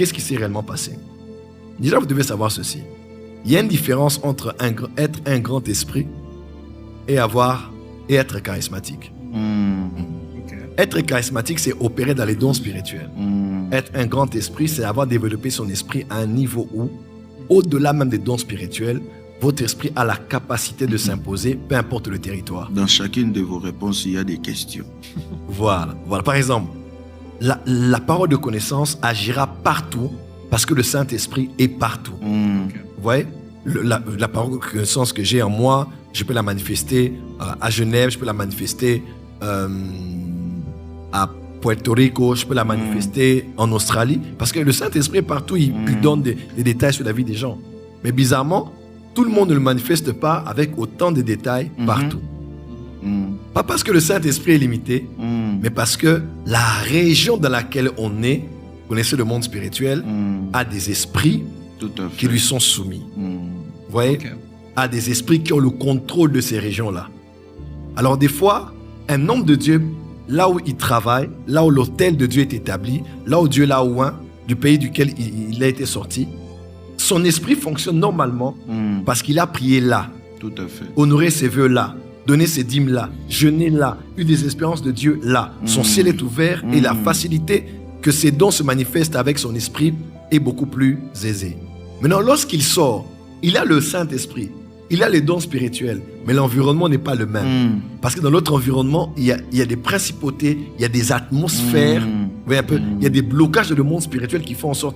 qu'est-ce qui s'est réellement passé? Déjà, vous devez savoir ceci. Il y a une différence entre être un grand esprit et être charismatique. Être charismatique, c'est opérer dans les dons spirituels. Être un grand esprit, c'est avoir développé son esprit à un niveau où, au-delà même des dons spirituels, votre esprit a la capacité de s'imposer, peu importe le territoire. Dans chacune de vos réponses, il y a des questions. Voilà. Par exemple, la parole de connaissance agira partout parce que le Saint-Esprit est partout. Vous voyez, la parole de connaissance que j'ai en moi, je peux la manifester à Genève, je peux la manifester à Puerto Rico, je peux la manifester en Australie, parce que le Saint-Esprit est partout, il donne des détails sur la vie des gens. Mais bizarrement, tout le monde ne le manifeste pas avec autant de détails partout. Pas parce que le Saint-Esprit est limité, mais parce que la région dans laquelle on est, vous connaissez le monde spirituel, a des esprits qui lui sont soumis. Vous voyez, a des esprits qui ont le contrôle de ces régions-là. Alors des fois, un homme de Dieu, là où il travaille, là où l'autel de Dieu est établi, là où Dieu l'a oint, du pays duquel il a été sorti, son esprit fonctionne normalement parce qu'il a prié là, Tout à fait. honoré ses vœux là, donné ses dîmes là, jeûné là, eu des espérances de Dieu là. Son ciel est ouvert et la facilité que ses dons se manifestent avec son esprit est beaucoup plus aisée. Maintenant, lorsqu'il sort, il a le Saint-Esprit, il a les dons spirituels, mais l'environnement n'est pas le même. Parce que dans l'autre environnement, il y a des principautés, il y a des atmosphères, vous voyez un peu, il y a des blocages de le monde spirituel qui font en sorte